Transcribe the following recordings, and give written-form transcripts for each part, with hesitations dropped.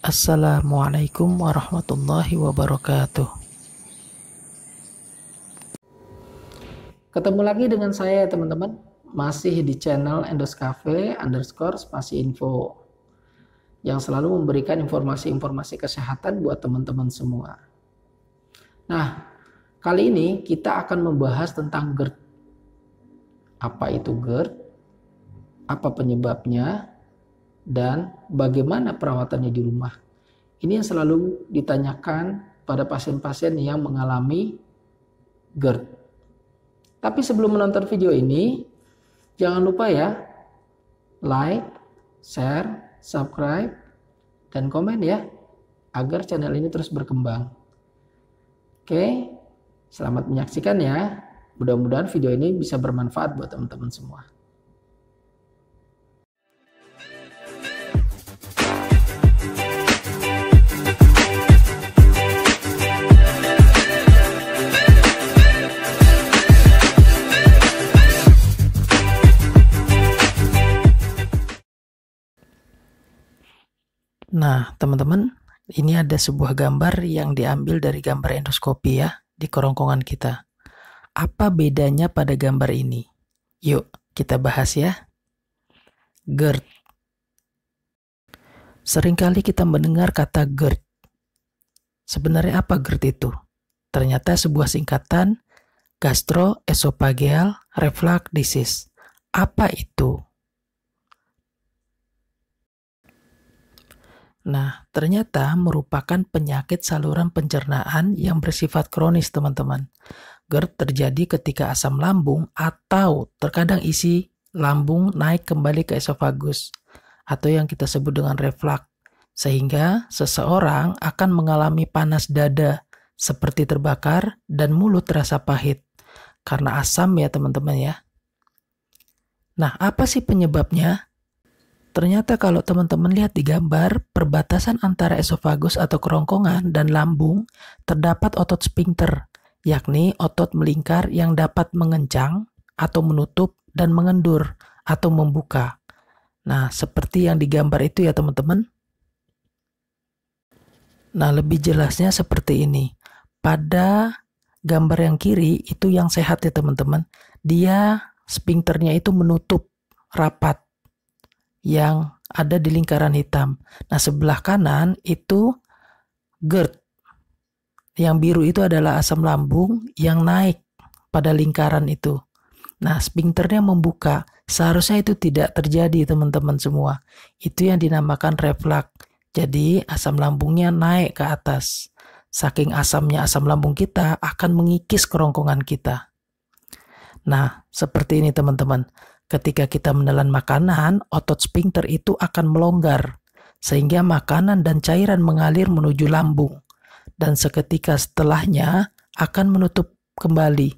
Assalamualaikum warahmatullahi wabarakatuh. Ketemu lagi dengan saya teman-teman, masih di channel endoscafe_info yang selalu memberikan informasi-informasi kesehatan buat teman-teman semua. Nah, kali ini kita akan membahas tentang GERD. Apa itu GERD? Apa penyebabnya? Dan bagaimana perawatannya di rumah? Ini yang selalu ditanyakan pada pasien-pasien yang mengalami GERD. Tapi sebelum menonton video ini, jangan lupa ya, like, share, subscribe, dan komen ya, agar channel ini terus berkembang. Oke, selamat menyaksikan ya. Mudah-mudahan video ini bisa bermanfaat buat teman-teman semua. Nah, teman-teman, ini ada sebuah gambar yang diambil dari gambar endoskopi ya, di kerongkongan kita. Apa bedanya pada gambar ini? Yuk, kita bahas ya. GERD. Seringkali kita mendengar kata GERD. Sebenarnya apa GERD itu? Ternyata sebuah singkatan Gastroesophageal Reflux Disease. Apa itu? Nah, ternyata merupakan penyakit saluran pencernaan yang bersifat kronis, teman-teman. GERD terjadi ketika asam lambung atau terkadang isi lambung naik kembali ke esofagus atau yang kita sebut dengan reflux, sehingga seseorang akan mengalami panas dada seperti terbakar dan mulut terasa pahit karena asam ya teman-teman ya. Nah, apa sih penyebabnya? Ternyata kalau teman-teman lihat di gambar, perbatasan antara esofagus atau kerongkongan dan lambung terdapat otot sphincter, yakni otot melingkar yang dapat mengencang atau menutup dan mengendur atau membuka. Nah, seperti yang digambar itu ya teman-teman. Nah, lebih jelasnya seperti ini. Pada gambar yang kiri itu yang sehat ya teman-teman. Dia sphincternya itu menutup rapat yang ada di lingkaran hitam. Nah, sebelah kanan itu GERD. Yang biru itu adalah asam lambung yang naik pada lingkaran itu. Nah, sphincternya membuka. Seharusnya itu tidak terjadi, teman-teman semua. Itu yang dinamakan reflux. Jadi, asam lambungnya naik ke atas. Saking asamnya asam lambung kita akan mengikis kerongkongan kita. Nah, seperti ini teman-teman. Ketika kita menelan makanan, otot sphincter itu akan melonggar, sehingga makanan dan cairan mengalir menuju lambung, dan seketika setelahnya akan menutup kembali.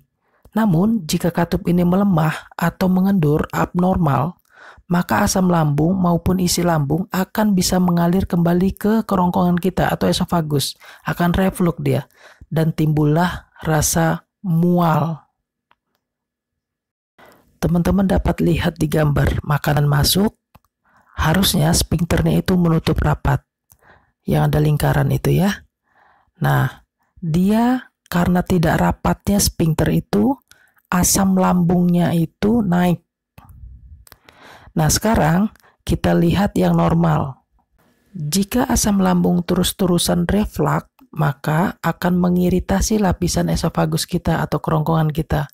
Namun, jika katup ini melemah atau mengendur abnormal, maka asam lambung maupun isi lambung akan bisa mengalir kembali ke kerongkongan kita atau esofagus, akan reflux dia, dan timbullah rasa mual. Teman-teman dapat lihat di gambar makanan masuk, harusnya sphincternya itu menutup rapat yang ada lingkaran itu ya. Nah, dia karena tidak rapatnya sphincter itu, asam lambungnya itu naik. Nah, sekarang kita lihat yang normal. Jika asam lambung terus-terusan reflux, maka akan mengiritasi lapisan esofagus kita atau kerongkongan kita,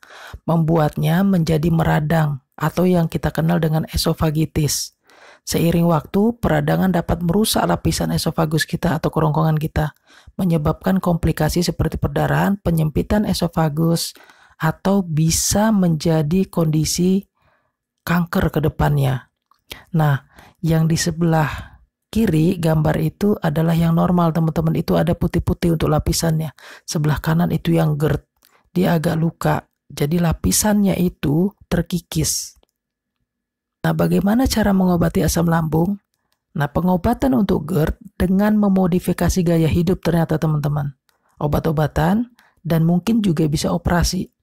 membuatnya menjadi meradang atau yang kita kenal dengan esofagitis. Seiring waktu, peradangan dapat merusak lapisan esofagus kita atau kerongkongan kita, menyebabkan komplikasi seperti perdarahan, penyempitan esofagus, atau bisa menjadi kondisi kanker ke depannya. Nah, yang di sebelah kiri gambar itu adalah yang normal teman-teman, itu ada putih-putih untuk lapisannya. Sebelah kanan itu yang GERD, dia agak luka, jadi lapisannya itu terkikis. Nah, bagaimana cara mengobati asam lambung? Nah, pengobatan untuk GERD dengan memodifikasi gaya hidup ternyata teman-teman. Obat-obatan dan mungkin juga bisa operasi.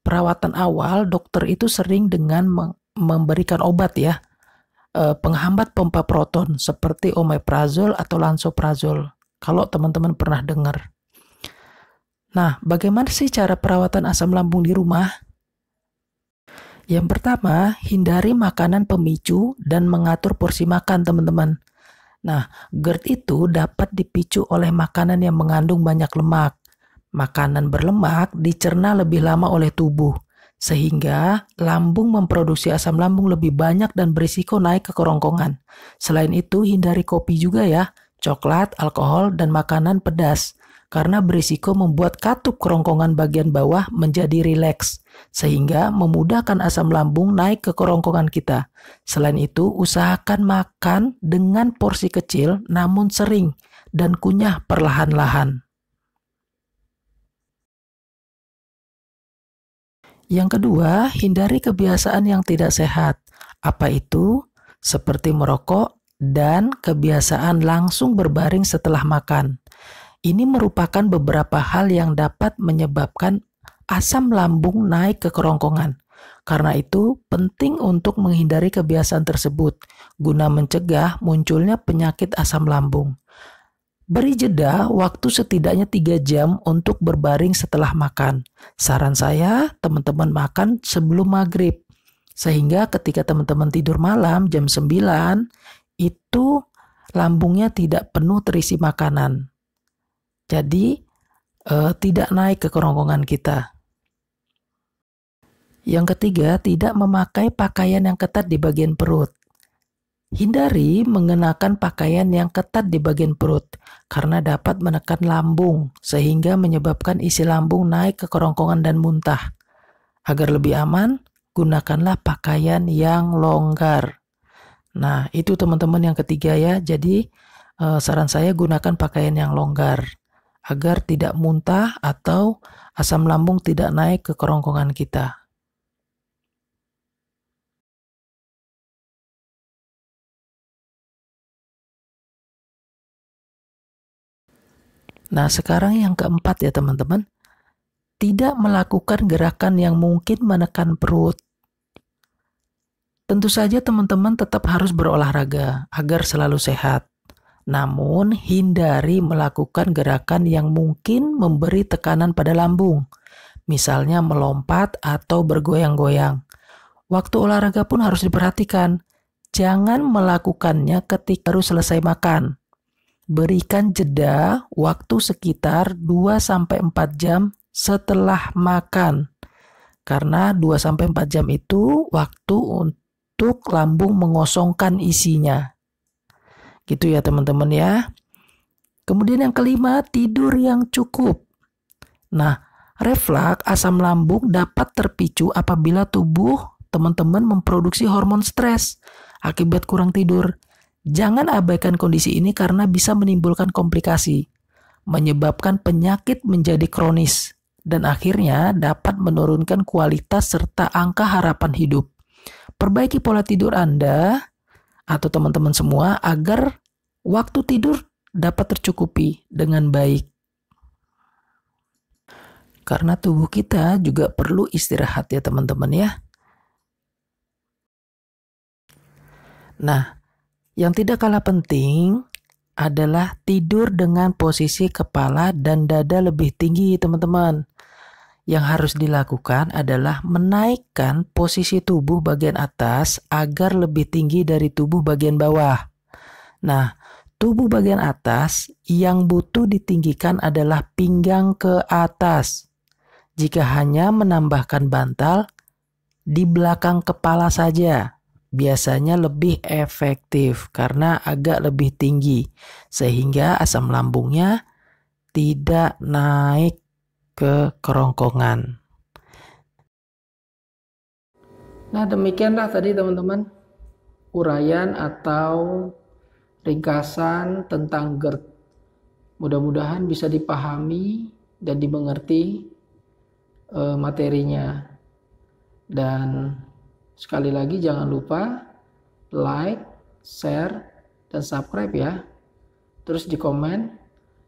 Perawatan awal dokter itu sering dengan memberikan obat ya, penghambat pompa proton seperti omeprazol atau lansoprazol. Kalau teman-teman pernah dengar. Nah, bagaimana sih cara perawatan asam lambung di rumah? Yang pertama, hindari makanan pemicu dan mengatur porsi makan, teman-teman. Nah, GERD itu dapat dipicu oleh makanan yang mengandung banyak lemak. Makanan berlemak dicerna lebih lama oleh tubuh, sehingga lambung memproduksi asam lambung lebih banyak dan berisiko naik ke kerongkongan. Selain itu, hindari kopi juga ya, coklat, alkohol, dan makanan pedas, karena berisiko membuat katup kerongkongan bagian bawah menjadi rileks, sehingga memudahkan asam lambung naik ke kerongkongan kita. Selain itu, usahakan makan dengan porsi kecil namun sering dan kunyah perlahan-lahan. Yang kedua, hindari kebiasaan yang tidak sehat. Apa itu? Seperti merokok dan kebiasaan langsung berbaring setelah makan. Ini merupakan beberapa hal yang dapat menyebabkan asam lambung naik ke kerongkongan. Karena itu, penting untuk menghindari kebiasaan tersebut guna mencegah munculnya penyakit asam lambung. Beri jeda waktu setidaknya 3 jam untuk berbaring setelah makan. Saran saya, teman-teman makan sebelum maghrib. Sehingga ketika teman-teman tidur malam jam 9, itu lambungnya tidak penuh terisi makanan. Jadi, tidak naik ke kerongkongan kita. Yang ketiga, tidak memakai pakaian yang ketat di bagian perut. Hindari mengenakan pakaian yang ketat di bagian perut karena dapat menekan lambung sehingga menyebabkan isi lambung naik ke kerongkongan dan muntah. Agar lebih aman, gunakanlah pakaian yang longgar. Nah, itu teman-teman yang ketiga ya. Jadi, saran saya gunakan pakaian yang longgar agar tidak muntah atau asam lambung tidak naik ke kerongkongan kita. Nah, sekarang yang keempat ya teman-teman. Tidak melakukan gerakan yang mungkin menekan perut. Tentu saja teman-teman tetap harus berolahraga agar selalu sehat. Namun, hindari melakukan gerakan yang mungkin memberi tekanan pada lambung. Misalnya melompat atau bergoyang-goyang. Waktu olahraga pun harus diperhatikan. Jangan melakukannya ketika baru selesai makan. Berikan jeda waktu sekitar 2-4 jam setelah makan. Karena 2-4 jam itu waktu untuk lambung mengosongkan isinya. Gitu ya teman-teman ya. Kemudian yang kelima, tidur yang cukup. Nah, refleks asam lambung dapat terpicu apabila tubuh teman-teman memproduksi hormon stres akibat kurang tidur. Jangan abaikan kondisi ini karena bisa menimbulkan komplikasi, menyebabkan penyakit menjadi kronis, dan akhirnya dapat menurunkan kualitas serta angka harapan hidup. Perbaiki pola tidur Anda atau teman-teman semua agar waktu tidur dapat tercukupi dengan baik. Karena tubuh kita juga perlu istirahat ya teman-teman ya. Nah, yang tidak kalah penting adalah tidur dengan posisi kepala dan dada lebih tinggi teman-teman. Yang harus dilakukan adalah menaikkan posisi tubuh bagian atas agar lebih tinggi dari tubuh bagian bawah. Nah, tubuh bagian atas yang butuh ditinggikan adalah pinggang ke atas. Jika hanya menambahkan bantal di belakang kepala saja, biasanya lebih efektif karena agak lebih tinggi, sehingga asam lambungnya tidak naik ke kerongkongan. Nah, demikianlah tadi teman-teman uraian atau ringkasan tentang GERD. Mudah-mudahan bisa dipahami dan dimengerti materinya. Dan sekali lagi jangan lupa like, share, dan subscribe ya. Terus di komen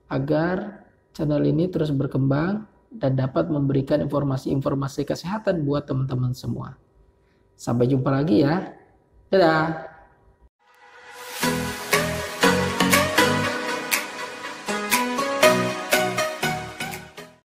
agar channel ini terus berkembang dan dapat memberikan informasi-informasi kesehatan buat teman-teman semua. Sampai jumpa lagi ya. Dadah.